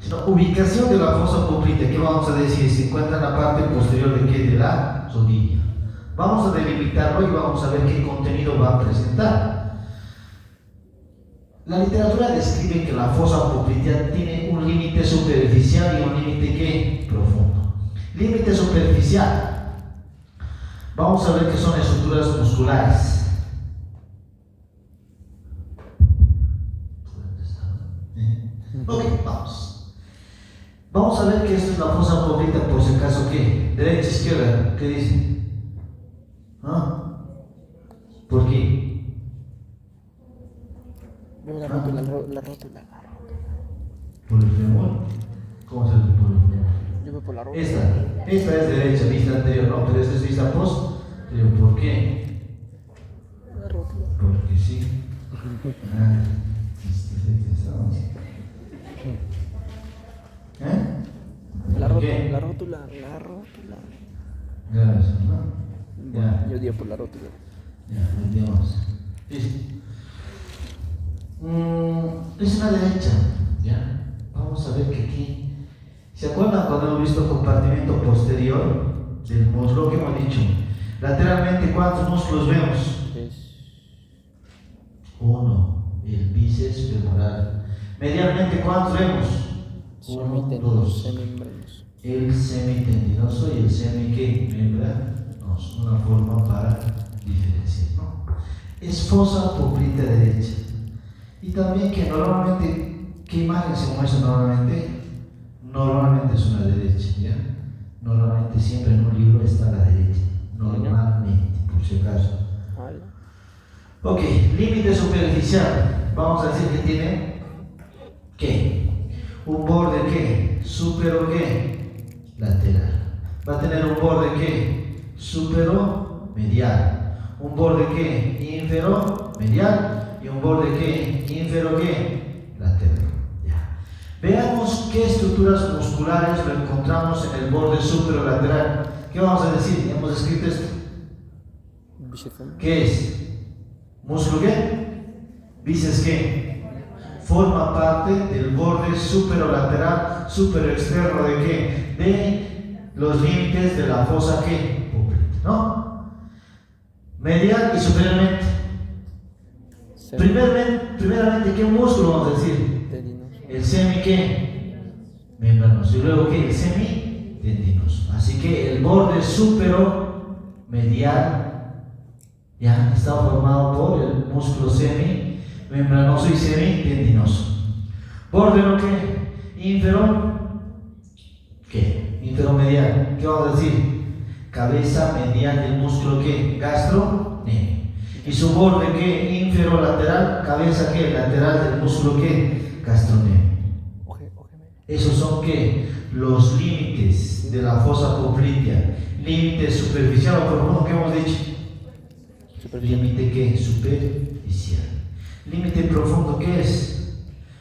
Sino ubicación de la fosa poplitea, ¿qué vamos a decir? Se encuentra en la parte posterior de qué? De la rodilla. Vamos a delimitarlo y vamos a ver qué contenido va a presentar. La literatura describe que la fosa poplitea tiene un límite superficial y un límite ¿qué? Profundo. Límite superficial. Vamos a ver qué son estructuras musculares. Ok, vamos. Vamos a ver que esto es la fosa poplitea, por si acaso, ¿qué? Derecha, izquierda, ¿qué dice? ¿Ah? ¿Por qué? La rótula. ¿Por el femur? ¿Cómo se dice por el femur? Yo voy por la rótula. Esta es derecha, vista anterior, ¿no? Pero esta es vista posterior. ¿Por qué? La rótula. Porque sí. La ¿Por rótula. qué? La rótula. Gracias, ¿no? Ya. Yo digo por la rótula. Ya, entendemos. Listo. Es una derecha, ¿ya? Vamos a ver que aquí. ¿Se acuerdan cuando hemos visto compartimento posterior del muslo que hemos dicho? Lateralmente, ¿cuántos músculos vemos? Uno, el bíceps femoral. Medialmente, ¿cuántos vemos? Uno, dos. Semimembranos. El semitendinoso y el semimembranoso. Una forma para diferenciar, ¿no? Es fosa poplitea derecha. Y también que normalmente, ¿qué imagen se muestra normalmente? Normalmente es una derecha, ¿ya? Normalmente siempre en un libro está a la derecha. Normalmente, por si acaso. Ok, límite superficial. Vamos a decir que tiene ¿qué? Un borde ¿qué? Supero ¿qué? Lateral. Va a tener un borde ¿qué? Supero medial. Un borde ¿qué? Infero medial. Y un borde ¿qué? Infero ¿qué? Lateral. Ya. Veamos qué estructuras musculares lo encontramos en el borde superolateral. ¿Qué vamos a decir? Hemos escrito esto. ¿Qué es? ¿Músculo qué? Bíceps ¿qué? Forma parte del borde superolateral, superexterno de ¿qué? De los límites de la fosa ¿qué? Poplitea, ¿no? Medial y superiormente. Primeramente, ¿qué músculo vamos a decir? El semi ¿qué? Membranoso. Y luego ¿qué? El semitendinoso. Así que el borde superomedial ya está formado por el músculo semimembranoso y semitendinoso. Borde ¿no qué? Infero ¿qué? Inferomedial. ¿Qué vamos a decir? Cabeza medial del músculo ¿qué? Gastrocnemio. Y su borde ¿qué? Inferolateral. Cabeza ¿qué? Lateral del músculo ¿qué? Gastrocnemio. Esos son ¿qué? Los límites de la fosa poplitea. Límite superficial o profundo que hemos dicho. Límite ¿qué? Superficial. Límite profundo ¿qué es?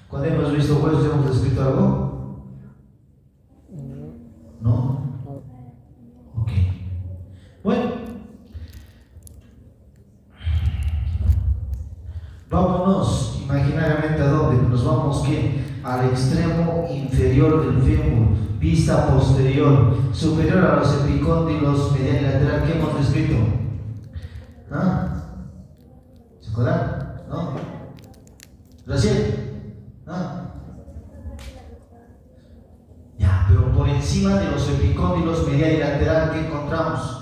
Cuando hemos visto huesos hemos escrito algo. ¿No? Ok. Bueno. Vámonos imaginariamente a dónde. Nos vamos ¿qué? Al extremo inferior del fémur. Vista posterior. Superior a los epicóndilos medial y lateral. ¿Qué hemos escrito? ¿Ah? ¿Se acuerdan? ¿No? ¿Recién? ¿Ah? Ya, pero por encima de los epicóndilos medial y lateral, ¿qué encontramos?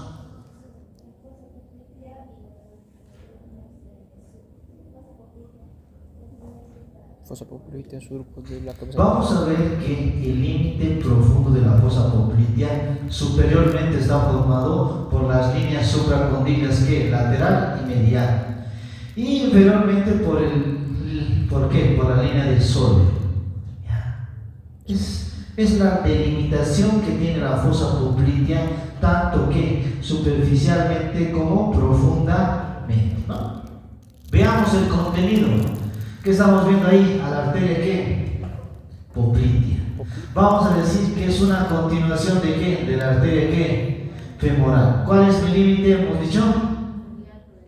Fosa poplitea, surco de la cabeza. Vamos a ver que el límite profundo de la fosa poplitea superiormente está formado por las líneas supracondíleas que lateral y medial, y inferiormente ¿por qué? Por la línea del sóleo. Es la delimitación que tiene la fosa poplitea, tanto que superficialmente como profundamente, ¿no? Veamos el contenido. ¿Qué estamos viendo ahí? A la arteria ¿qué? Poplitea. Vamos a decir que es una continuación de ¿qué? De la arteria ¿qué? Femoral. ¿Cuál es mi límite? Hemos dicho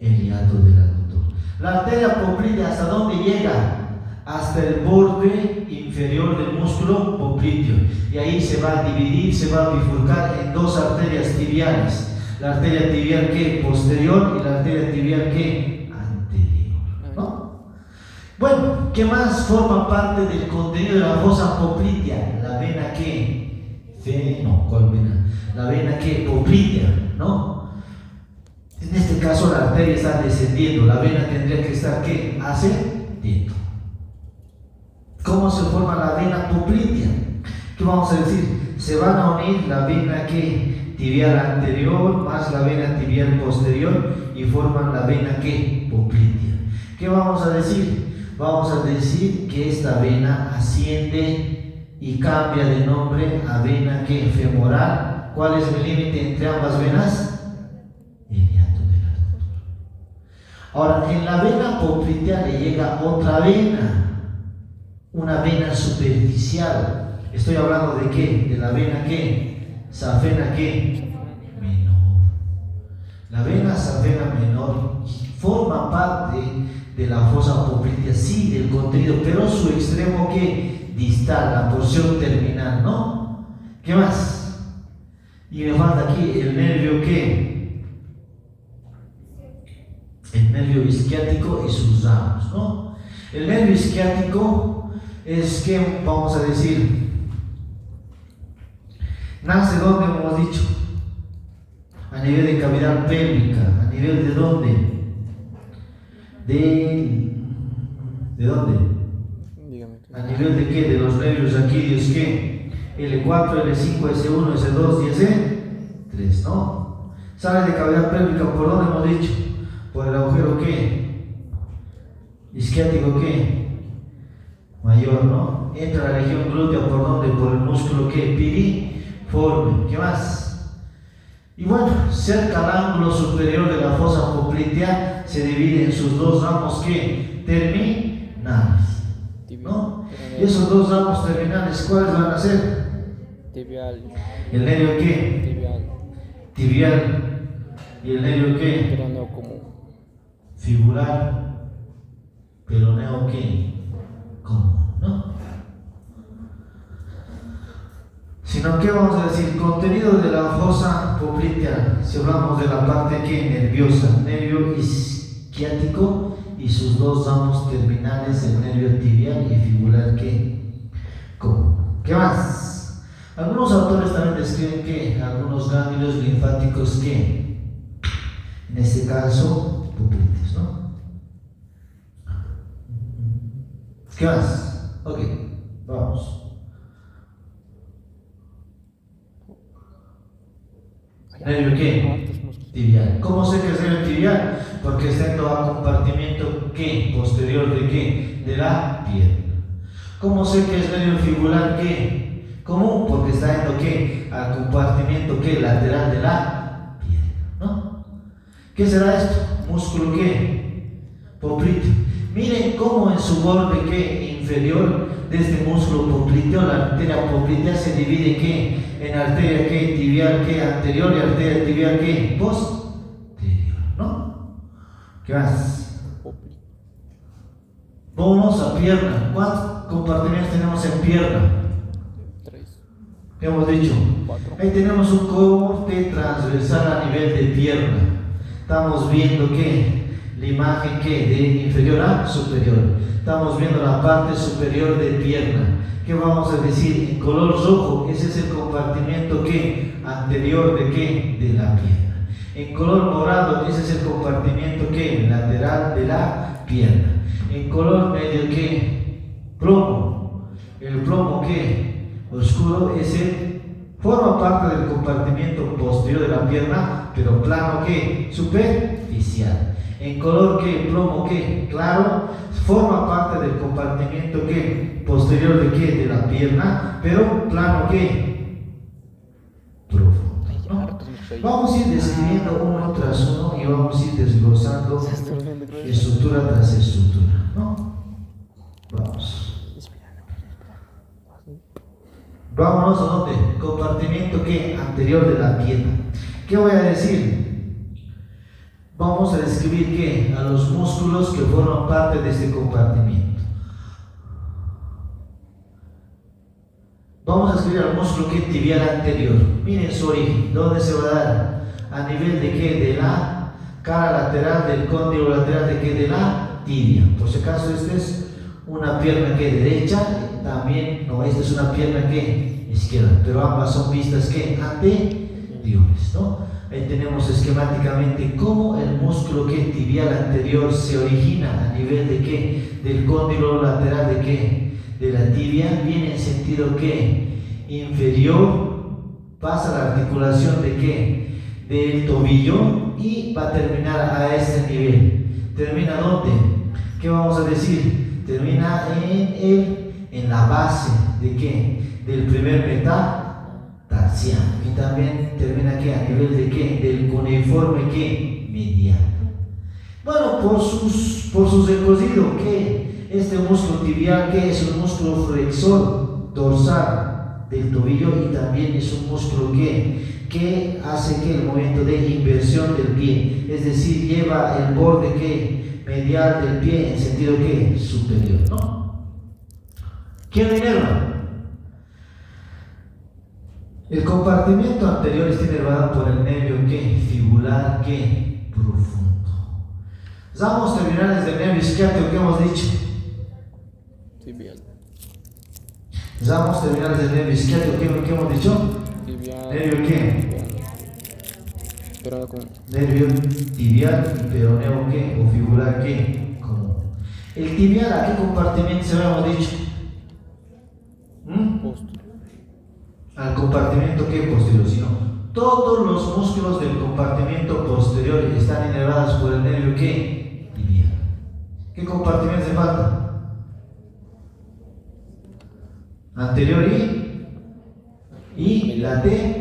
el hiato del aductor. La arteria poplitea, ¿hasta dónde llega? hasta el borde inferior del músculo popliteo, y ahí se va a dividir, se va a bifurcar en dos arterias tibiales, la arteria tibial que posterior y la arteria tibial que anterior, ¿no? Bueno, ¿qué más forma parte del contenido de la fosa poplitea? La vena que ¿cuál vena? La vena que poplitea, ¿no? En este caso la arteria está descendiendo, la vena tendría que estar ¿qué? Ascendiendo. ¿Cómo se forma la vena poplitea? ¿Qué vamos a decir? Se van a unir la vena que tibial anterior más la vena tibial posterior y forman la vena que poplitea. ¿Qué vamos a decir? Vamos a decir que esta vena asciende y cambia de nombre a vena que femoral. ¿Cuál es el límite entre ambas venas? El hiato de la rotura. Ahora, en la vena poplitea le llega otra vena, una vena superficial. Estoy hablando de qué? De la vena ¿qué? Safena ¿qué? Menor. La vena safena menor forma parte de la fosa poplitea, sí, del contenido, pero su extremo ¿qué? Distal, la porción terminal, ¿no? ¿Qué más? Y me falta aquí el nervio ¿qué? El nervio isquiático y sus ramos, ¿no? El nervio isquiático es que, vamos a decir, nace donde hemos dicho, a nivel de cavidad pélvica, a nivel de dónde, de dónde, a nivel de qué, de los nervios aquilios que L4, L5, S1, S2 y S3, ¿no? Sale de cavidad pélvica, ¿por dónde hemos dicho? Por el agujero ¿qué? Isquiático ¿qué? Mayor, ¿no? Entra a la región glútea, ¿por dónde? Por el músculo ¿qué? Piriforme. ¿Qué más? Y bueno, cerca al ángulo superior de la fosa poplitea se divide en sus dos ramos ¿qué? Terminales, ¿no? Y esos dos ramos terminales, ¿cuáles van a ser? Tibial. ¿El nervio qué? Tibial. ¿Y el nervio qué? Peroneo común. Fibular. Peroneo qué? Común, ¿no? Sino que vamos a decir, contenido de la fosa poplitea, si hablamos de la parte que nerviosa, nervio isquiático y sus dos ramos terminales, el nervio tibial y fibular que común. ¿Qué más? Algunos autores también describen que algunos ganglios linfáticos que, en este caso, popliteos, ¿no? ¿Qué más? Ok, vamos. ¿Nervio qué? Tibial. ¿Cómo sé que es nervio tibial? Porque está en todo compartimiento ¿qué? Posterior de qué? De la pierna. ¿Cómo sé que es nervio fibular qué? Común, porque está en ¿qué? Al compartimiento ¿qué? Lateral de la pierna, ¿no? ¿Qué será esto? Músculo ¿qué? Popliteo. Miren cómo en su borde ¿qué? Inferior de este músculo popliteo, la arteria poplitea se divide ¿qué? En arteria ¿qué? Tibial ¿qué? Anterior y arteria tibial ¿qué? Posterior, ¿no? ¿Qué más? Vamos a pierna. ¿Cuántos compartimentos tenemos en pierna? 3. ¿Qué hemos dicho? 4. Ahí tenemos un corte transversal a nivel de pierna. Estamos viendo que la imagen que de inferior a superior. Estamos viendo la parte superior de pierna. ¿Qué vamos a decir? En color rojo, ese es el compartimento que anterior de qué? De la pierna. En color morado, ese es el compartimento que lateral de la pierna. En color medio que plomo. El plomo que oscuro ese forma parte del compartimento posterior de la pierna, pero plano que superficial. En color que plomo que claro, forma parte del compartimento que posterior de qué? De la pierna, pero plano que profundo, ¿no? Vamos a ir describiendo uno tras uno y vamos a ir desglosando estructura tras estructura, ¿no? Vámonos a dónde? Compartimento que anterior de la pierna. ¿Qué voy a decir? Vamos a describir ¿qué? A los músculos que forman parte de este compartimento. Vamos a escribir al músculo que tibial anterior. Miren su origen. ¿Dónde se va a dar? ¿A nivel de qué? De la cara lateral, del cóndilo lateral de qué? De la tibia. Por si acaso, esta es una pierna que derecha, también, no, esta es una pierna que izquierda, pero ambas son vistas que anteriores, ¿no? Ahí tenemos esquemáticamente cómo el músculo que tibial anterior se origina a nivel de qué? Del cóndilo lateral de qué? De la tibia, viene en sentido que inferior, pasa la articulación de qué? Del tobillo y va a terminar a este nivel. ¿Termina dónde? ¿Qué vamos a decir? Termina en la base de qué? Del primer metatarsiano. Y también termina ¿qué? A nivel de qué? Del cuneiforme ¿qué? Mediano. Bueno, por sus recocidos, ¿qué? Este músculo tibial, que es un músculo flexor dorsal del tobillo, y también es un músculo que hace que el movimiento de inversión del pie, es decir, lleva el borde que medial del pie en sentido que superior, ¿no? ¿Quién lo inerva? El compartimiento anterior está inervado por el nervio que fibular que profundo. Ramos terminales del nervio isquiático que hemos dicho. Tibial. Ramos terminales del nervio isquiático que hemos dicho. Tibial. ¿Nervio qué? Pero con Nervio tibial y peroneo ¿qué? O fibular ¿qué? Común. El tibial, ¿a qué compartimento se lo hemos dicho? posto. Al compartimento ¿qué? Posterior, sino todos los músculos del compartimento posterior están inervados por el nervio ¿qué? Tibial. ¿Qué compartimento se falta? Anterior y lateral.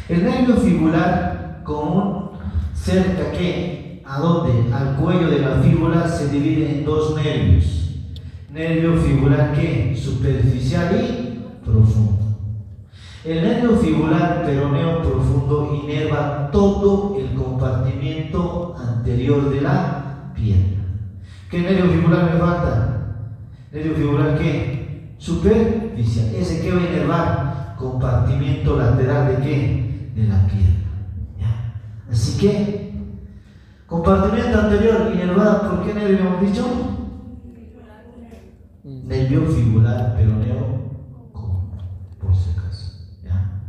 El nervio fibular común cerca ¿qué? ¿A dónde? Al cuello de la fíbula se divide en dos nervios. Nervio fibular ¿qué? Superficial y profundo. El nervio fibular peroneo profundo inerva todo el compartimiento anterior de la pierna. ¿Qué nervio fibular me falta? Nervio fibular ¿qué? Superficial. ¿Ese qué va a inervar? Compartimiento lateral de qué? De la pierna. ¿Ya? Así que, compartimiento anterior inervado por qué nervio hemos dicho? Nervio fibular peroneo común, por si acaso. ¿Ya?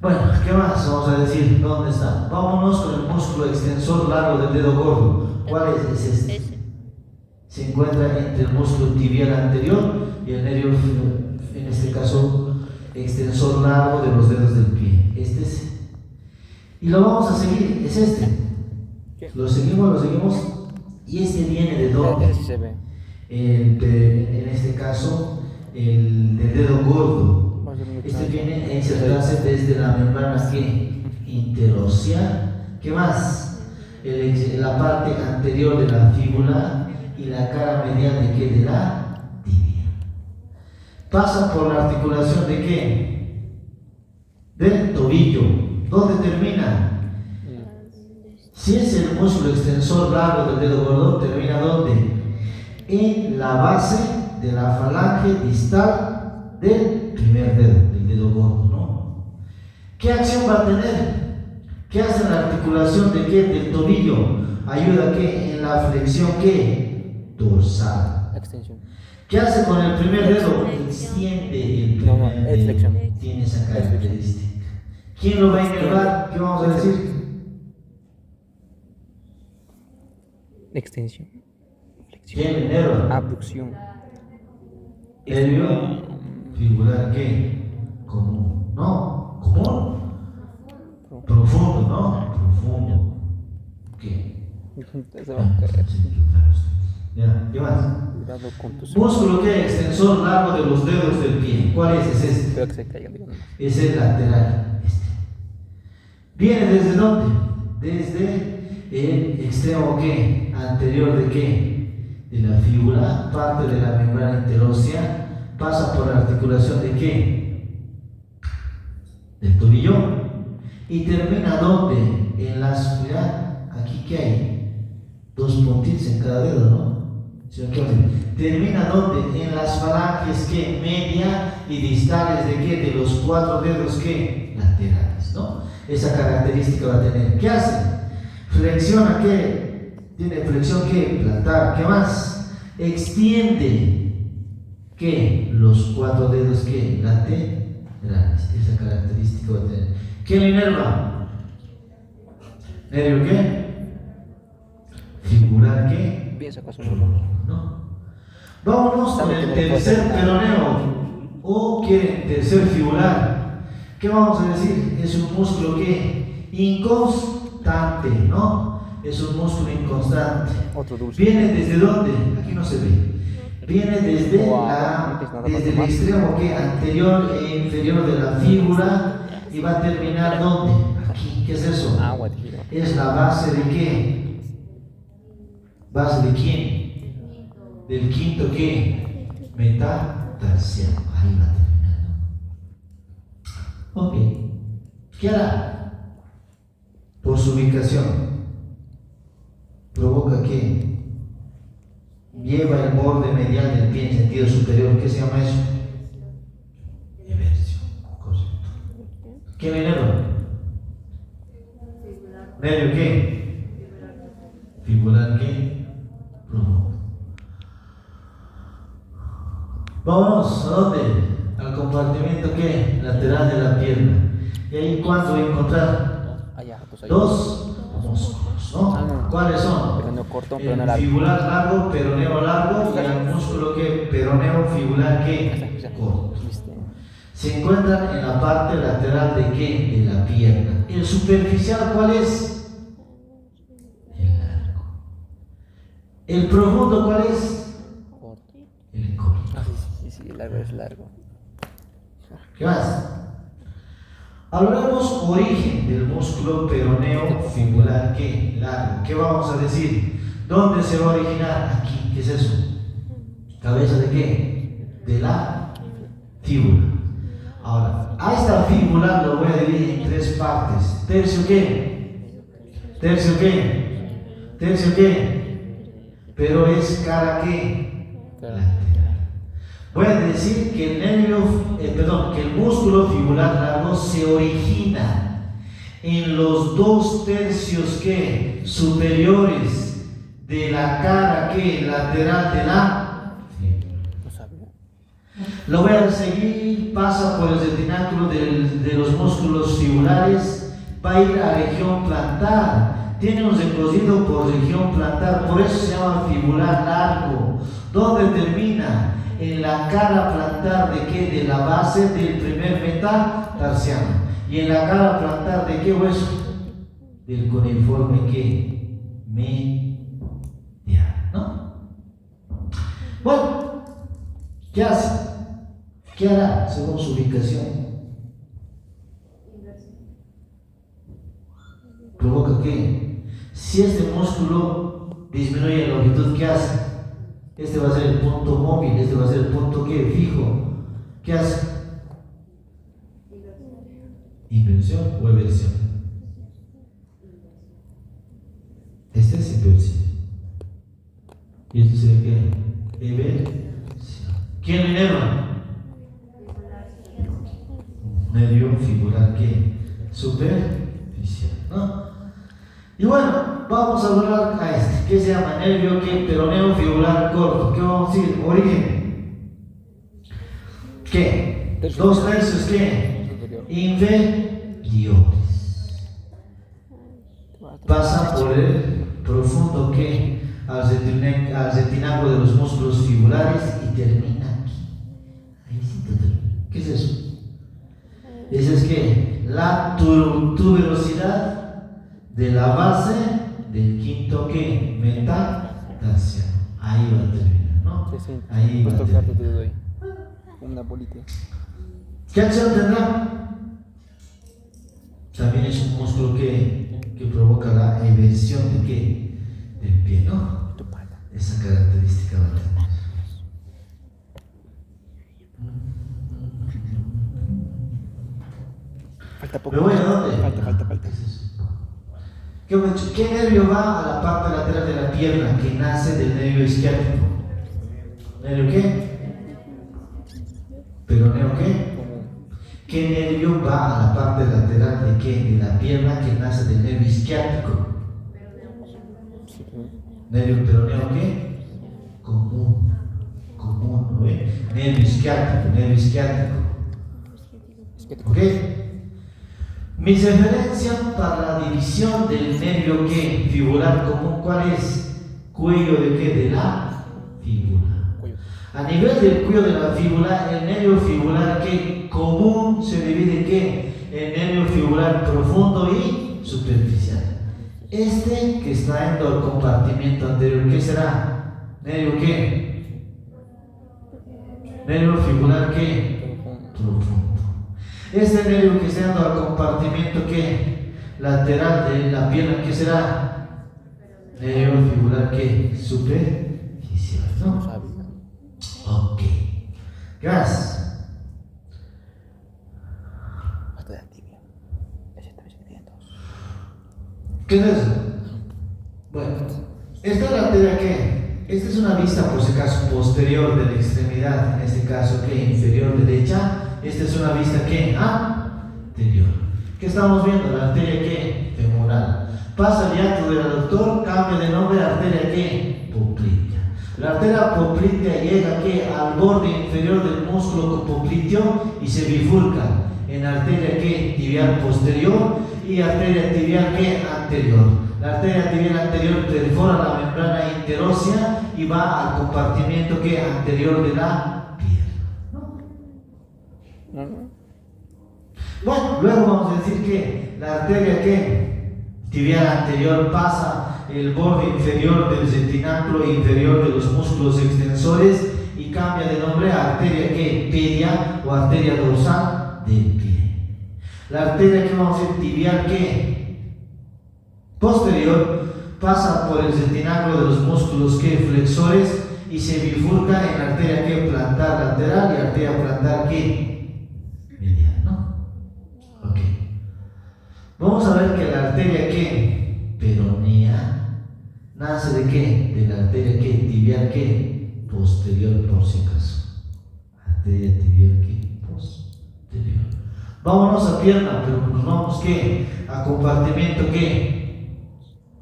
Bueno, ¿qué más vamos a decir? ¿Dónde está? Vámonos con el músculo extensor largo del dedo gordo. ¿Cuál es este? Se encuentra entre el músculo tibial anterior y el nervio, en este caso, extensor largo de los dedos del pie. Este es. Y lo vamos a seguir, es este. Lo seguimos, y este viene de dónde? Sí se ve. En este caso, el del dedo gordo. Este viene a insertarse desde la membrana ¿qué? Interósea. ¿Qué más? La parte anterior de la fíbula y la cara medial de qué? De la tibia. Pasa por la articulación de qué? Del tobillo. ¿Dónde termina? Si es el músculo extensor largo del dedo gordo, ¿termina dónde? En la base de la falange distal del primer dedo, del dedo gordo, ¿no? ¿Qué acción va a tener? ¿Qué hace en la articulación de qué? Del tobillo. Ayuda ¿qué? En la flexión ¿qué? Dorsal. Extensión. ¿Qué hace con el primer dedo? Extiende el primer dedo. flexión. Tiene esa característica. ¿Quién lo va a inervar? ¿Qué vamos a decir? Extensión. ¿Quién inerva? Abducción. Nervio fibular ¿qué? Común. ¿No? ¿Común? Profundo, ¿no? Profundo. ¿Qué? Se va a caer. Ya, ¿qué más? Cuidado con tus Músculo ¿qué? Extensor largo de los dedos del pie. ¿Cuál es? Es este. Espero que se caiga, digamos. Es el lateral. Este. ¿Viene desde dónde? Desde el extremo ¿qué? Anterior de qué? De la fíbula, parte de la membrana interósea, pasa por la articulación de qué? Del tobillo, y termina ¿dónde? En las, mira, aquí ¿qué hay? Dos puntitos en cada dedo, ¿no? ¿Sí? ¿Qué va a decir? ¿Termina dónde? En las falanges que media y distales de qué? De los 4 dedos que laterales, ¿no? Esa característica va a tener. ¿Qué hace? Flexiona qué? Tiene flexión qué? Plantar. ¿Qué más? Extiende ¿qué? Los 4 dedos que laterales. Esa característica va a tener. ¿Qué le inerva? ¿Nervio qué? Figurar qué? Bien sacas No. Vámonos con el tercer peroneo o que tercer fibular. ¿Qué vamos a decir? Es un músculo que inconstante, ¿no? Es un músculo inconstante. Otro dulce. ¿Viene desde dónde? Aquí no se ve. Viene desde desde el extremo que anterior e inferior de la fíbula y va a terminar ¿dónde? Aquí. ¿Qué es eso? Agua, tío. Es la base de qué? ¿Base de quién? Del quinto ¿qué? Metatarsiano. Ahí va terminando. Ok. ¿Qué hará? Por su ubicación. Provoca que lleva el borde medial del pie en sentido superior. ¿Qué se llama eso? Eversión. Correcto. ¿Qué nervio? ¿Nervio qué? Fibular qué? Provoca. Vámonos, ¿a dónde? Al compartimiento ¿qué? Lateral de la pierna. ¿Y ahí cuánto voy a encontrar? Allá, pues ahí. Dos músculos, ¿no? ¿Cuáles son? Peroneo corto, El peroneo largo. fibular largo, peroneo largo y el músculo que peroneo fibular que corto. Se encuentran en la parte lateral de qué? De la pierna. ¿El superficial cuál es? El largo. ¿El profundo cuál es? Corto. El corto. Ah, sí, el largo es largo. ¿Qué más? Hablaremos origen del músculo peroneo fibular que largo. ¿Qué vamos a decir? ¿Dónde se va a originar? Aquí. ¿Qué es eso? ¿Cabeza de qué? De la fíbula. Ahora, a esta fíbula lo voy a dividir en 3 partes. ¿Tercio qué? ¿Tercio qué? ¿Tercio qué? Pero es cara qué? Lateral. Voy a decir que que el músculo fibular largo se origina en los 2 tercios que superiores de la cara que lateral de la fíbula. No sabía. Lo voy a seguir, pasa por el retináculo de los músculos fibulares, va a ir a región plantar. Tiene un recorrido por región plantar, por eso se llama fibular largo. ¿Dónde termina? En la cara plantar de qué? De la base del primer metatarsiano. ¿Y en la cara plantar de qué hueso? Del cuneiforme que medial, ¿no? Bueno, ¿qué hace? ¿Qué hará según su ubicación? ¿Provoca qué? Si este músculo disminuye la longitud, ¿qué hace? Este va a ser el punto móvil, este va a ser el punto ¿qué? Fijo. ¿Qué hace? Inversión o eversión. Este es inversión. ¿Y este sería qué? Eversión. ¿Quién lo inerva? Nervio fibular ¿qué? Superficial, ¿no? Y bueno, vamos a hablar a este, que se llama nervio que peroneo fibular corto. ¿Qué vamos a decir? Origen. ¿Qué? 2 tercios ¿qué? Inferiores. Pasa por el profundo ¿qué? Al retináculo de los músculos fibulares y termina aquí. Ahí sí te termina. ¿Qué es eso? Esa es que la tuberosidad de la base del quinto que metatarsiano. Ahí va a terminar, ¿no? Ahí va a terminar. Te doy una bolita. ¿Qué acción tendrá? También es un músculo que provoca la eversión de qué? Del pie, ¿no? Esa característica va a tener. Falta poco. ¿Me voy a dónde? Falta. ¿Qué nervio va a la parte lateral de la pierna que nace del nervio isquiático? ¿Nervio qué? ¿Peroneo qué? ¿Qué nervio va a la parte lateral de qué? De la pierna que nace del nervio isquiático. ¿Nervio peroneo qué? Común, ¿no ve? Nervio isquiático. ¿Ok? Mis referencias para la división del nervio ¿qué? Fibular común, ¿cuál es? Cuello de qué? De la fíbula. A nivel del cuello de la fíbula, el nervio fibular ¿qué? Común se divide en ¿qué? El nervio fibular profundo y superficial. Este que está en el compartimiento anterior, ¿qué será? ¿Nervio qué? Nervio fibular ¿qué? Profundo. Este nervio que está en el compartimiento ¿qué? Lateral de la pierna, ¿qué será? Nervio fibular ¿qué? Superficial, ¿no? Ok. Gas. ¿Qué es eso? Bueno, esta es la arteria que, esta es una vista por si acaso posterior de la extremidad, en este caso que inferior derecha, esta es una vista que anterior. ¿Qué estamos viendo? La arteria que femoral. Pasa el hiato del aductor, cambia de nombre a arteria que poplitea. La arteria poplitea llega que al borde inferior del músculo popliteo y se bifurca en arteria que tibial posterior y arteria tibial que anterior. La arteria tibial anterior perfora la membrana interósea y va al compartimiento que anterior de la pierna. ¿No? Bueno, luego vamos a decir que la arteria que tibial anterior pasa el borde inferior del retináculo inferior de los músculos extensores y cambia de nombre a arteria que pedia o arteria dorsal del pie. La arteria que vamos a decir tibial que posterior pasa por el retináculo de los músculos que flexores y se bifurca en arteria que plantar lateral y arteria plantar que medial, ¿no? Ok. Vamos a ver que la arteria que peronea nace de qué? De la arteria que tibial que posterior, por si acaso. Arteria tibial que posterior. Vámonos a pierna, pero nos vamos ¿qué? A compartimento ¿qué?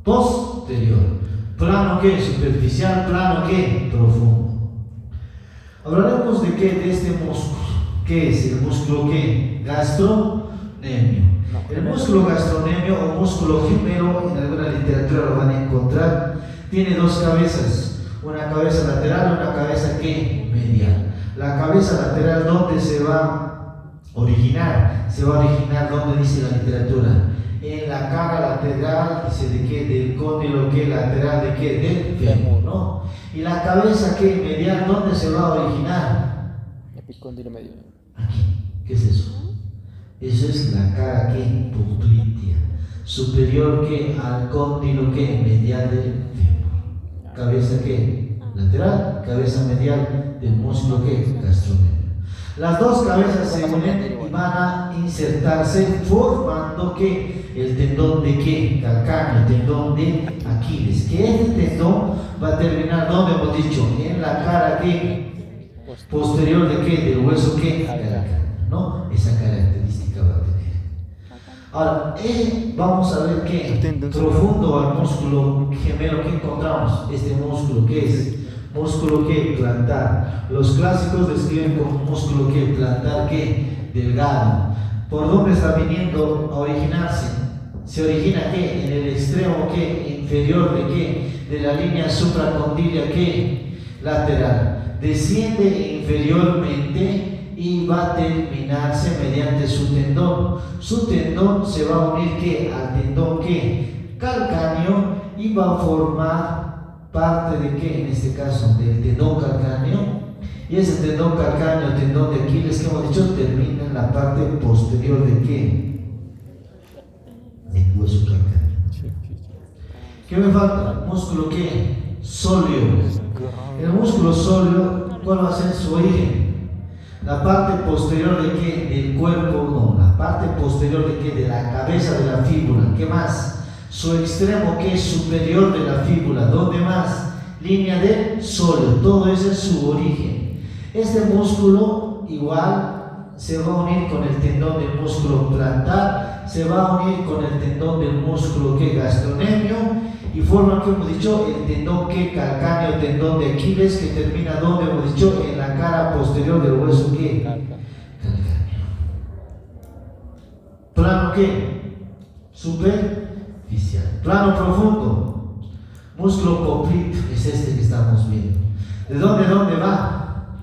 Posterior. Plano ¿qué? Superficial, plano ¿qué? Profundo. Hablaremos de qué? De este músculo. ¿Qué es? El músculo ¿qué? Gastronemio. El músculo gastronemio o músculo gemelo, en alguna literatura lo van a encontrar, tiene dos cabezas, una cabeza lateral y una cabeza ¿qué? Medial. La cabeza lateral, ¿dónde se va a originar? Se va a originar, ¿dónde dice la literatura? En la cara lateral, dice de qué, del cóndilo ¿qué? Lateral de qué, del fémur, ¿no? Y la cabeza ¿qué? Medial, ¿dónde se va a originar? Epicóndilo medio. Aquí. ¿Qué es eso? Eso es la cara que poplitea, superior que al cóndilo que medial del fémur. Cabeza que lateral, cabeza medial del músculo que gastronemio. Las dos cabezas se unen y van a insertarse formando que el tendón de qué? Calcáneo, el tendón de Aquiles. Que este tendón va a terminar, ¿dónde hemos dicho? En la cara que posterior de qué? Del hueso que calcáneo, ¿no? Esa característica va a tener. Ahora, vamos a ver qué profundo al músculo gemelo que encontramos. Este músculo que es músculo que plantar. Los clásicos describen como músculo que plantar que delgado. ¿Por dónde está viniendo a originarse? Se origina que en el extremo que inferior de qué? De la línea supracondilia que lateral. Desciende inferiormente y va a terminarse mediante su tendón. Su tendón se va a unir ¿qué? Al tendón ¿qué? Calcáneo y va a formar parte de qué, en este caso, del tendón calcáneo. Y ese tendón calcáneo, tendón de Aquiles que hemos dicho, termina en la parte posterior de qué? Del hueso calcáneo. ¿Qué me falta? Músculo ¿qué? Sóleo. El músculo sóleo, ¿cuál va a ser su origen? La parte posterior de qué? Del cuerpo, no, la parte posterior de qué? De la cabeza de la fíbula. ¿Qué más? Su extremo que es superior de la fíbula, ¿dónde más? línea del sóleo. Todo ese es su origen. Este músculo igual se va a unir con el tendón del músculo plantar, se va a unir con el tendón del músculo que gastrocnemio y forman, que hemos dicho, el tendón que calcáneo, tendón de Aquiles, que termina donde hemos dicho en la cara posterior del hueso que calcáneo. Plano que superficial. Plano profundo, músculo poplito, es este que estamos viendo. ¿De dónde va?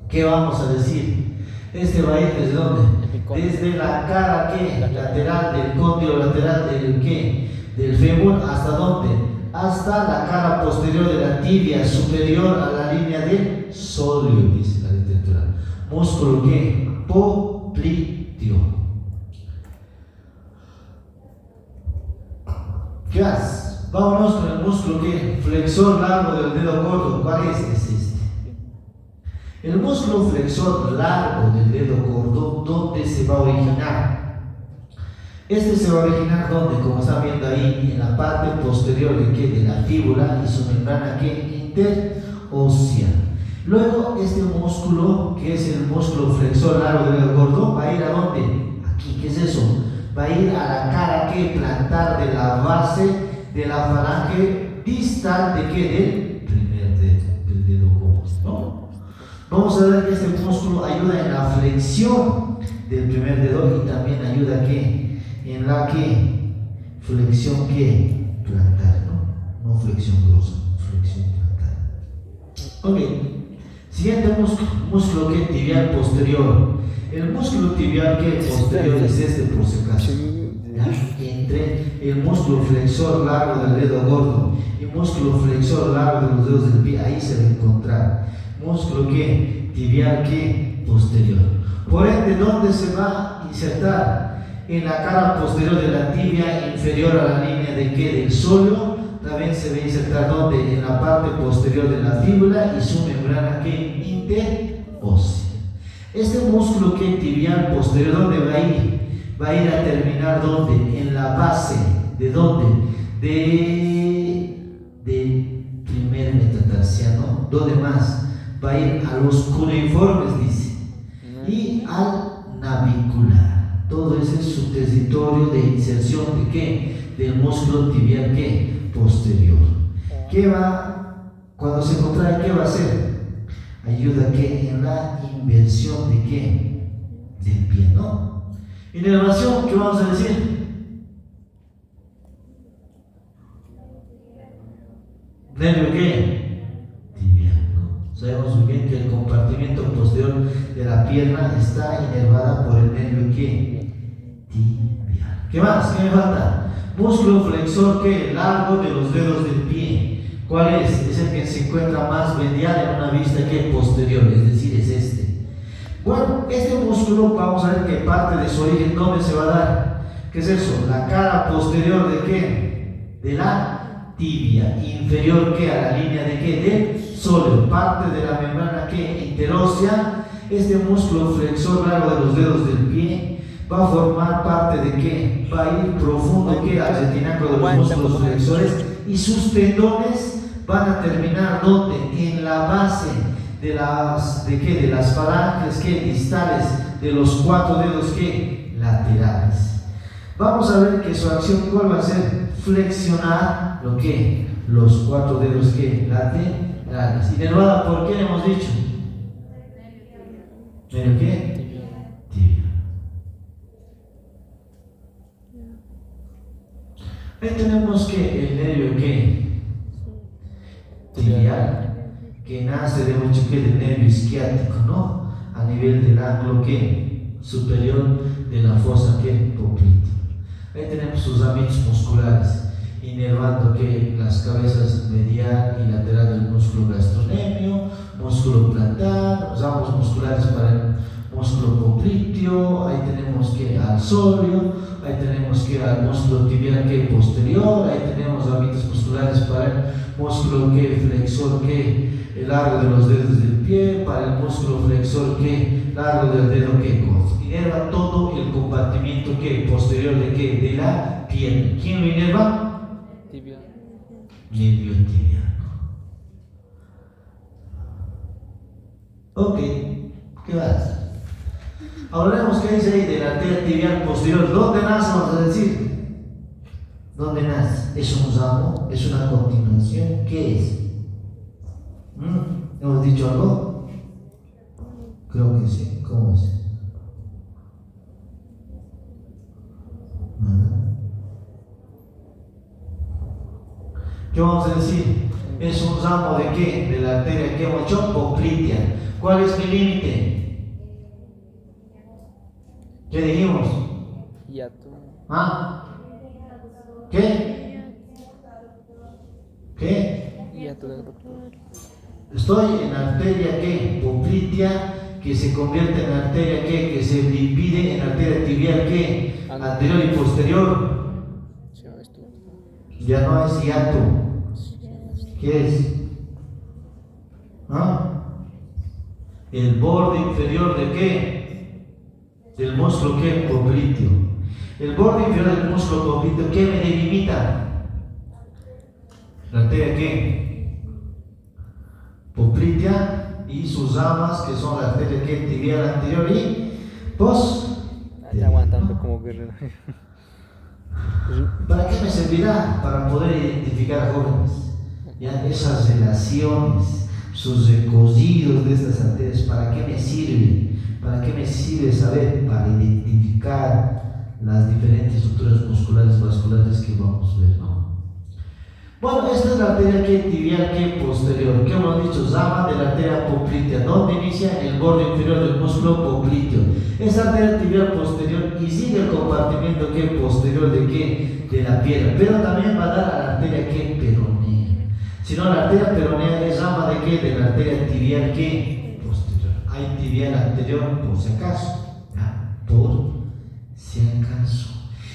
¿Qué vamos a decir? Este va a ir desde dónde? Desde la cara que lateral del cóndilo lateral del que del fémur, ¿hasta dónde? Hasta la cara posterior de la tibia superior a la línea del sóleo, dice la literatura. Músculo que popliteo. ¿Qué haces? Vámonos con el músculo que flexor largo del dedo gordo. ¿Cuál es? Es este. El músculo flexor largo del dedo gordo, ¿dónde se va a originar? Este se va a originar donde, como están viendo ahí, en la parte posterior de, ¿qué? De la fíbula y su membrana que interósea. Luego este músculo, que es el músculo flexor largo del dedo gordo, va a ir a dónde? Aquí, ¿qué es eso? Va a ir a la cara que plantar de la base de la falange distal de ¿qué? Del primer dedo, del dedo gordo, ¿no? Vamos a ver que este músculo ayuda en la flexión del primer dedo y también ayuda ¿qué? En la que flexión que plantar, no flexión grosa, flexión plantar. Ok, siguiente músculo que tibial posterior. El músculo tibial que posterior es este, por si acaso. Entre el músculo flexor largo del dedo gordo y músculo flexor largo de los dedos del pie, ahí se va a encontrar músculo que tibial que posterior. Por ende, ¿dónde se va a insertar? En la cara posterior de la tibia inferior a la línea de ¿qué? Del sóleo. También se va a insertar donde en la parte posterior de la fíbula y su membrana que interósea. Este músculo que tibial posterior, ¿dónde va a ir? Va a ir a terminar ¿dónde? En la base de ¿dónde? De primer metatarsiano. ¿Dónde más? Va a ir a los cuneiformes, dice, y al navicular. Todo ese es su territorio de inserción de ¿qué? Del músculo tibial ¿qué? Posterior. ¿Qué va? Cuando se contrae, ¿qué va a hacer? Ayuda ¿qué? En la inversión de ¿qué? Del pie, ¿no? Inervación, ¿qué vamos a decir? ¿Nervio qué? Tibial, ¿no? Sabemos muy bien que el compartimiento posterior de la pierna está inervada por el nervio ¿qué? Tibial. ¿Qué más? ¿Qué me falta? Músculo flexor ¿qué? Largo de los dedos del pie. ¿Cuál es? Es el que se encuentra más medial en una vista que posterior, es decir, es este. Bueno, este músculo vamos a ver que parte de su origen, ¿dónde se va a dar? ¿Qué es eso? La cara posterior de ¿qué? De la tibia, inferior ¿qué? A la línea de ¿qué? Del sóleo, parte de la membrana ¿qué? Interósea. Este músculo flexor largo de los dedos del pie va a formar parte de ¿qué? Va a ir profundo ¿qué? Al retináculo de los músculos flexores y sus tendones van a terminar ¿dónde? En la base de las ¿qué? De las falanges ¿qué? Distales de los 4 dedos ¿qué? Laterales. Vamos a ver que su acción ¿cuál va a ser? Flexionar lo que los 4 dedos ¿qué? Laterales. Inervada, ¿por qué le hemos dicho? ¿Nervio qué? Tibia. Ahí tenemos que el nervio ¿qué? Tibial, que nace de mucho que del nervio isquiático, ¿no? A nivel del ángulo ¿qué? Superior de la fosa ¿qué? Poplito. Ahí tenemos sus ámbitos musculares, inervando ¿qué? Las cabezas medial y lateral del músculo gastrocnemio, músculo plantar, los ambos musculares para el músculo popliteo. Ahí tenemos que al sóleo, ahí tenemos que al músculo tibial que posterior, ahí tenemos ámbitos musculares para el músculo que flexor que el largo de los dedos del pie, para el músculo flexor que largo del dedo que corto. Inerva todo el compartimiento que posterior de que de la pierna. ¿Quién lo inerva? Tibia. Nervio tibial. Ok, ¿qué más? Hablaremos qué dice ahí de la arteria tibial posterior. ¿Dónde nace? Vamos a decir. ¿Dónde nace? ¿Es un ramo? ¿Es una continuación? ¿Qué es? ¿Hemos dicho algo? Creo que sí. ¿Cómo es? ¿Qué vamos a decir? ¿Es un ramo de qué? De la arteria que hemos hecho poplitea. ¿Cuál es mi límite? ¿Qué dijimos? Hiato. ¿Ah? ¿Qué? ¿Qué? Hiato del doctor. Estoy en arteria ¿qué? Poplitea, que se convierte en arteria ¿qué? Que se divide en arteria tibial ¿qué? Anterior y posterior. Ya no es hiato. ¿Qué es? ¿Ah? El borde inferior de qué? Del músculo ¿qué? Popliteo. El borde inferior del músculo popliteo, ¿qué me delimita? La arteria ¿qué? Poplitea y sus ramas, que son la arteria ¿qué? Tibial anterior y post. Está aguantando como guerrero. ¿Para qué me servirá? Para poder identificar a jóvenes. Ya esas relaciones, sus recorridos de estas arterias, ¿para qué me sirve? ¿Para qué me sirve saber? Para identificar las diferentes estructuras musculares vasculares que vamos a ver, ¿no? Bueno, esta es la arteria que tibial que posterior. ¿Qué hemos dicho? Rama de la arteria poplitea. ¿Dónde inicia? En el borde inferior del músculo popliteo. Esta arteria tibial posterior y sigue el compartimiento que posterior de qué? De la pierna. Pero también va a dar a la arteria que peronea. Si no, la arteria peronea es rama de qué? De la arteria tibial que posterior. Hay tibial anterior por si acaso. ¿Ya? Por si acaso.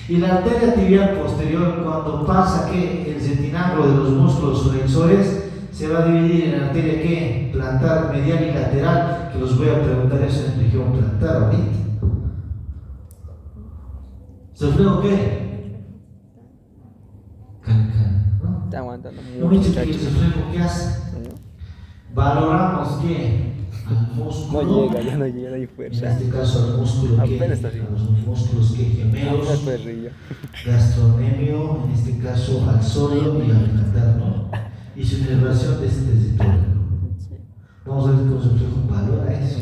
Y la arteria tibial posterior, cuando pasa que el retináculo de los músculos flexores, se va a dividir en arteria que plantar, medial y lateral, que los voy a preguntar eso en región plantar ahorita. ¿Se fue qué? ¿No? Está aguantando No mucho, me dice que muchacho. se fue, ¿qué hace? Valoramos que al músculo, No llega, ya no llega, no hay en fuerza. este caso al músculo que, Apenas está así. a los músculos que gemelos, Apenas perrillo. gastronemio, en este caso axorio y abdominal, ¿no? Y su inervación de este territorio. Vamos a ver cómo se refleja un valor a eso.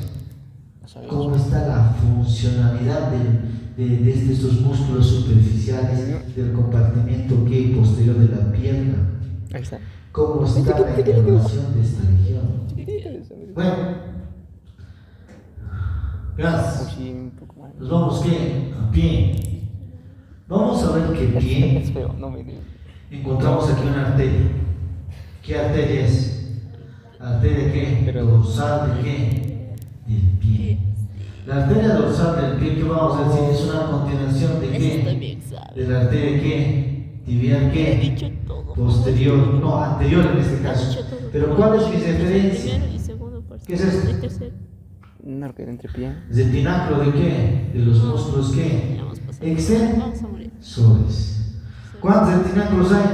Cómo está la funcionalidad de estos músculos superficiales del compartimiento que posterior de la pierna. Ahí está. Cómo está la inervación de esta región. Bueno, gracias. Un poco más. Nos vamos ¿qué? A pie. Vamos a ver que pie Es feo, no me digas. encontramos aquí una arteria. ¿Qué arteria es? ¿Arteria qué? Pero- Dorsal de qué? Del pie. La arteria dorsal del pie, ¿qué vamos a decir? Es una continuación de qué? De la arteria qué? Tibial qué? Posterior, no, anterior en este caso. Pero ¿cuál es mi referencia? ¿Qué es esto? Un arco de entrepie. ¿Retináculo de qué? De los músculos qué? Extensores. ¿Cuántos retináculos hay?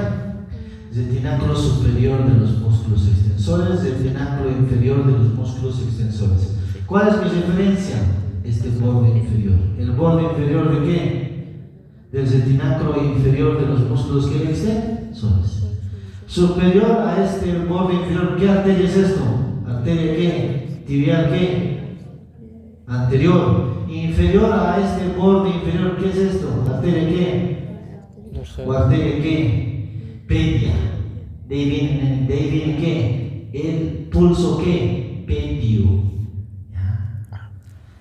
Retináculo superior de los músculos extensores, retináculo inferior de los músculos extensores. ¿Cuál es mi referencia? Este borde inferior. ¿El borde inferior de qué? Del retináculo inferior de los músculos que extensores. Superior a este borde inferior, ¿qué arteria es esto? ¿Arteria qué? ¿Tibial qué? Anterior. Inferior a este borde inferior, ¿qué es esto? ¿Arteria qué? No sé. ¿O arteria qué? Pedia. De ahí viene qué? El pulso qué? Pedio. ¿Ya?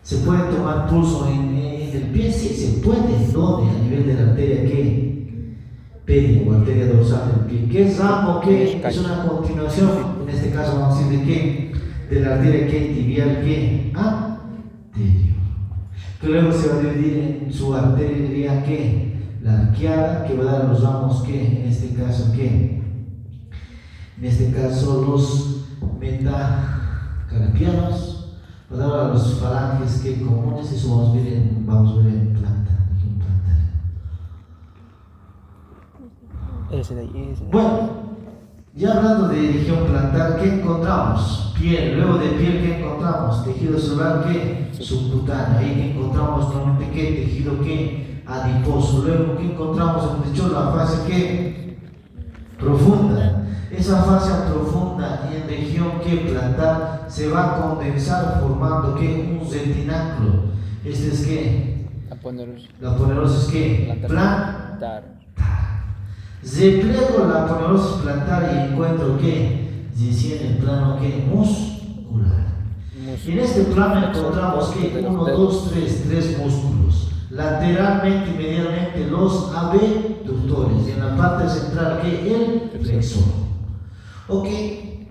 ¿Se puede tomar pulso en el pie? Sí, se puede. ¿Dónde? A nivel de la arteria qué? Pedia o arteria dorsal del pie. ¿Qué es ramo? ¿Qué? Es una continuación. En este caso vamos a decir de qué? De la arteria qué? Tibial qué? Anterior. Que luego se va a dividir en su arteria qué? La arqueada, que va a dar a los ramos qué? En este caso qué? En este caso los metacarpianos, va a dar a los falanges que comunes. Eso vamos a ver en planta, región plantar. Ese de ahí, ese. Bueno, Ya hablando de región plantar, ¿qué encontramos? Piel. Luego de piel, ¿qué encontramos? Tejido celular, ¿qué? Subcutáneo. Ahí que encontramos normalmente, ¿qué? Tejido, ¿qué? Adiposo. Luego, ¿qué encontramos? Hemos dicho la fase, ¿qué? Profunda. Esa fase profunda en región que plantar se va a condensar formando, ¿qué? Un retináculo. Este es, ¿qué? La ponerosis, ¿qué? Plantar. Repliego la ponerosis plantar y encuentro que decía en el plano que muscular. En este plano encontramos que 1, 2, 3 músculos. Lateralmente y medialmente los abductores. Y en la parte central que el flexor. Ok,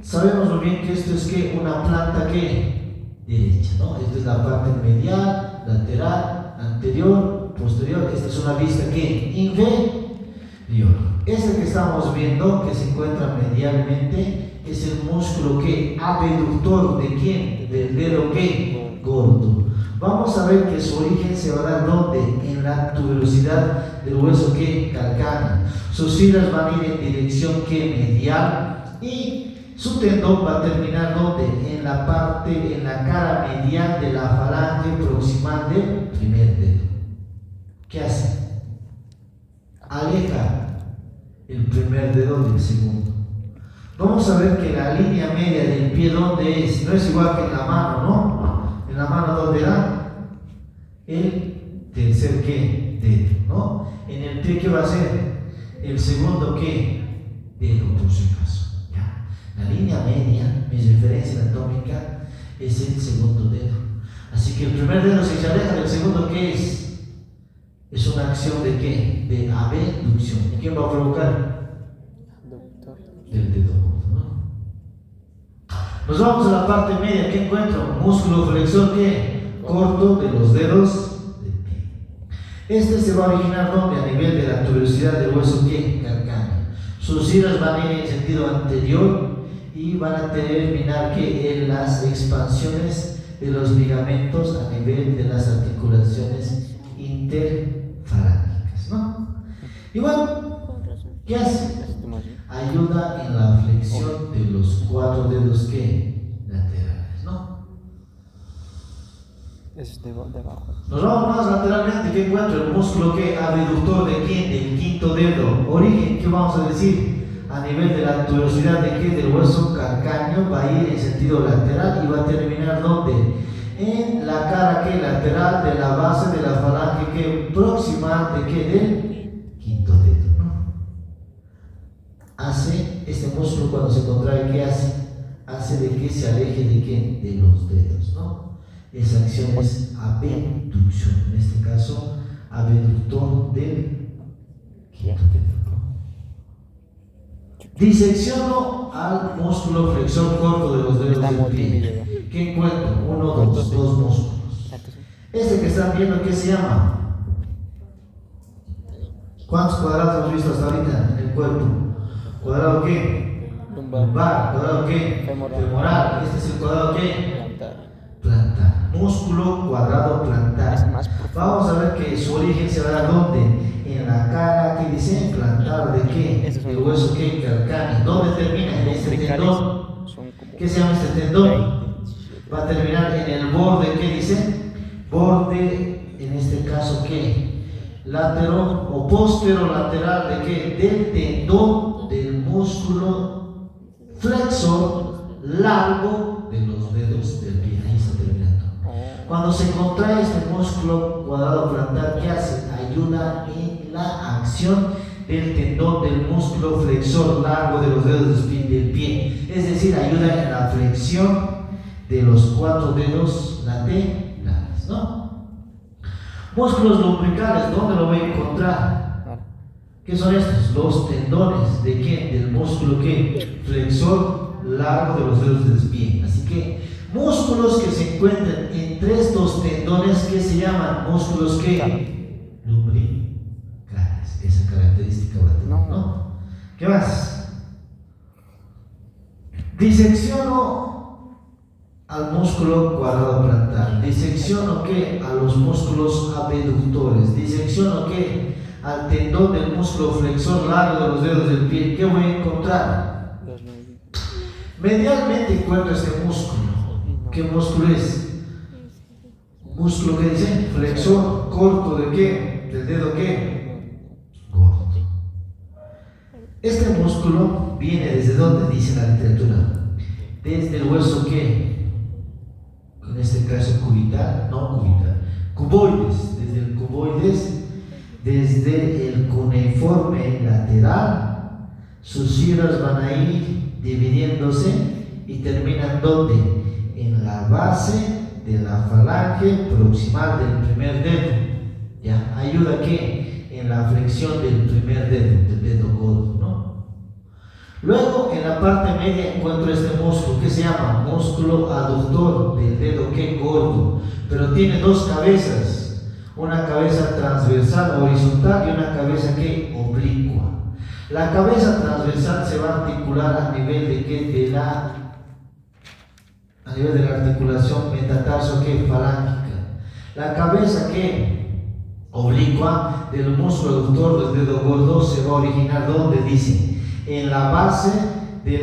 sabemos muy bien que esto es que una planta que derecha, ¿no? Esta es la parte medial, lateral, anterior, posterior. Esta es una vista que inferior. Este que estamos viendo, que se encuentra medialmente, es el músculo que abductor de quién, del dedo que gordo. Vamos a ver que su origen se va a dar donde, en la tuberosidad del hueso que calcáneo. Sus filas van a ir en dirección que medial y su tendón va a terminar donde, en la parte, en la cara medial de la falange proximal del primer dedo. ¿Qué hace? Aleja el primer dedo del segundo. Vamos a ver que la línea media del pie, ¿dónde es? No es igual que en la mano, ¿no? En la mano, ¿dónde da? El tercer, ¿qué? Dedo, ¿no? En el pie, ¿qué va a ser? El segundo, ¿qué? Dedo, por si acaso. ¿Ya? La línea media, mi referencia anatómica, es el segundo dedo. Así que el primer dedo se aleja del segundo, ¿qué es? Es una acción de qué? De abducción. ¿Quién va a provocar? El dedo gordo, ¿no? Nos vamos a la parte media. ¿Qué encuentro? Músculo flexor, ¿qué? Corto de los dedos del pie. Este se va a originar ¿dónde? A nivel de la tuberosidad del hueso, ¿qué? Calcáneo. Sus hilas van a ir en sentido anterior y van a terminar ¿qué? En las expansiones de los ligamentos a nivel de las articulaciones interfalángicas, ¿no? Y bueno, ¿qué hace? Ayuda en la flexión de los 4 dedos que laterales, ¿no? Es de abajo. Nos vamos más lateralmente. ¿Qué encuentro? El músculo que abductor de quién? Del quinto dedo. Origen, ¿qué vamos a decir? A nivel de la tuberosidad de qué? Del hueso calcáneo, va a ir en sentido lateral y va a terminar ¿dónde? En la cara que lateral de la base de la falange que proximal de que del quinto dedo, ¿no? Hace este músculo cuando se contrae, ¿qué hace? Hace de que se aleje de qué? De los dedos, ¿no? Esa acción es abducción, en este caso abductor del quinto dedo. Disecciono al músculo flexor corto de los dedos del pie. ¿Qué encuentro? 1, 2 músculos. Este que están viendo, ¿qué se llama? ¿Cuántos cuadrados hemos visto hasta ahorita en el cuerpo? ¿Cuadrado qué? Lumbar. ¿Cuadrado qué? Femoral. Este es el cuadrado qué? Plantar. Músculo cuadrado plantar. Vamos a ver que su origen se va a dar ¿dónde? En la cara que dice plantar de qué? El hueso que calcáneo. ¿Dónde termina? En este tendón. ¿Qué se llama este tendón? Va a terminar en el borde, ¿qué dice? Borde, en este caso, ¿qué? Látero o posterolateral de qué? Del tendón del músculo flexor largo de los dedos del pie. Ahí está terminando. Cuando se contrae este músculo cuadrado plantar, ¿qué hace? Ayuda en la acción del tendón del músculo flexor largo de los dedos del pie. Es decir, ayuda en la flexión de los 4 dedos laterales, ¿no? Músculos lumbricales, ¿dónde lo voy a encontrar? ¿Qué son estos? Los tendones, ¿de quién? Del músculo ¿qué? Flexor largo de los dedos del pie. Así que músculos que se encuentran entre estos tendones, ¿qué se llaman? Músculos ¿qué? Lumbricales. Esa característica va a tener, ¿no? ¿Qué más? Disecciono al músculo cuadrado plantar. Disecciono ¿qué? A los músculos abductores. Disecciono ¿qué? Al tendón del músculo flexor largo de los dedos del pie. ¿Qué voy a encontrar? Medialmente encuentro este músculo. ¿Qué músculo es? Músculo que dice flexor corto de qué? ¿Del dedo qué? Gordo. Este músculo viene desde dónde, dice la literatura. Desde el hueso que, en este caso cuboides, desde el cuneiforme lateral, sus fibras van a ir dividiéndose y terminan ¿dónde? En la base de la falange proximal del primer dedo. ¿Ya? Ayuda ¿qué? En la flexión del primer dedo, del dedo gordo, ¿no? Luego en la parte media encuentro este músculo que se llama músculo aductor del dedo ¿qué? Gordo, pero tiene dos cabezas, una cabeza transversal horizontal y una cabeza ¿qué? Oblicua. La cabeza transversal se va a articular a nivel de ¿qué? A nivel de la articulación metatarso ¿qué? Falángica. La cabeza ¿qué? Oblicua del músculo aductor del dedo gordo se va a originar ¿dónde? Dice en la base de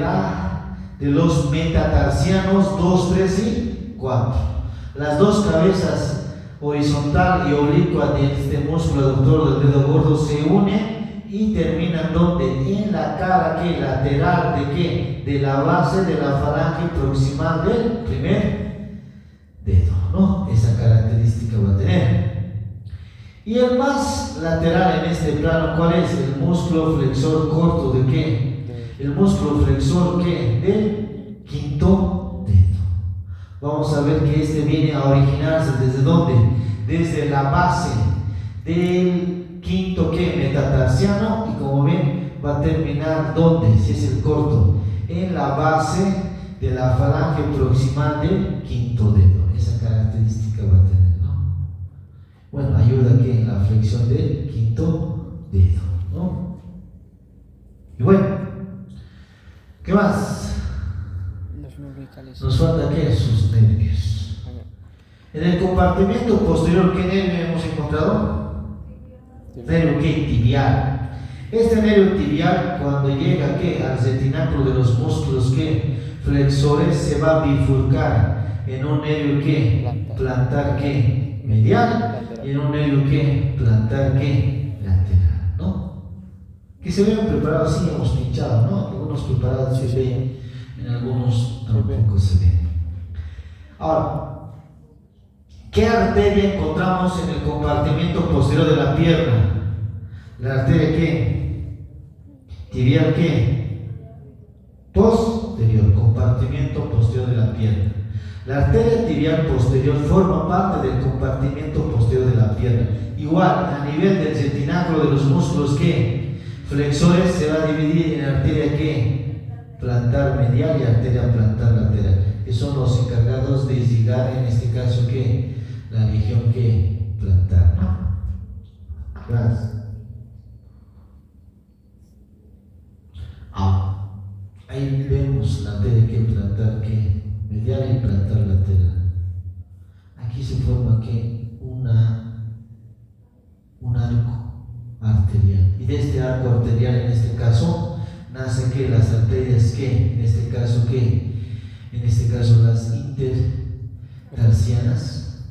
los metatarsianos 2, 3 y 4. Las dos cabezas horizontal y oblicua de este músculo aductor del dedo gordo se unen y terminan ¿dónde? En la cara ¿qué? Lateral de ¿qué? De la base de la falange proximal del primer dedo, ¿no? Esa característica va a tener. Y el más lateral en este plano, ¿cuál es? El músculo flexor corto de ¿qué? El músculo flexor ¿qué? Del quinto dedo. Vamos a ver que este viene a originarse ¿desde dónde? Desde la base del quinto ¿qué? Metatarsiano, y como ven va a terminar ¿dónde? Si es el corto, en la base de la falange proximal del quinto dedo. Esa característica va a tener. Bueno, ayuda que en la flexión del quinto dedo, ¿no? Y bueno, ¿qué más? Los lumbricales. Nos falta ¿qué? Sus nervios. En el compartimento posterior, ¿qué nervio hemos encontrado? Nervio ¿qué? Tibial. Este nervio tibial, cuando llega ¿qué? Al retináculo de los músculos ¿qué? Flexores, se va a bifurcar en un nervio ¿qué? Plantar ¿qué? Medial, y en un nervio ¿qué? Plantar ¿qué? Lateral, ¿no? Que se vean preparados, sí hemos pinchado, ¿no? Algunos preparados se ven, en algunos tampoco se ven. Ahora, ¿qué arteria encontramos en el compartimento posterior de la pierna? La arteria ¿qué? Tibial ¿qué? Posterior, compartimento posterior de la pierna. La arteria tibial posterior forma parte del compartimento posterior de la pierna. Igual, a nivel del retináculo de los músculos ¿qué? Flexores, se va a dividir en arteria ¿qué? Plantar medial y arteria plantar lateral, que son los encargados de irrigar, en este caso ¿qué? La región ¿qué? Plantar, ¿no? Gracias. Ahí vemos la arteria ¿qué? Plantar ¿qué? Medial y plantar lateral. Aquí se forma ¿qué? Un arco arterial, y de este arco arterial en este caso nacen ¿qué? Las arterias ¿qué? En este caso ¿qué? En este caso las intertarsianas,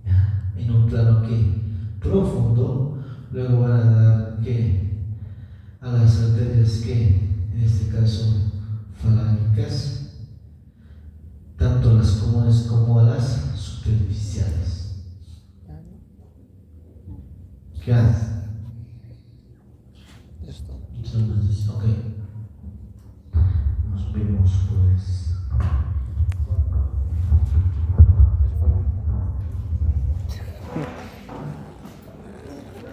¿ya? En un plano ¿qué? Profundo. Luego van a dar ¿qué? A las arterias ¿qué? En este caso falángicas, tanto a las comunes como a las superficiales. ¿Qué haces? Esto. Ok. Nos vemos pues.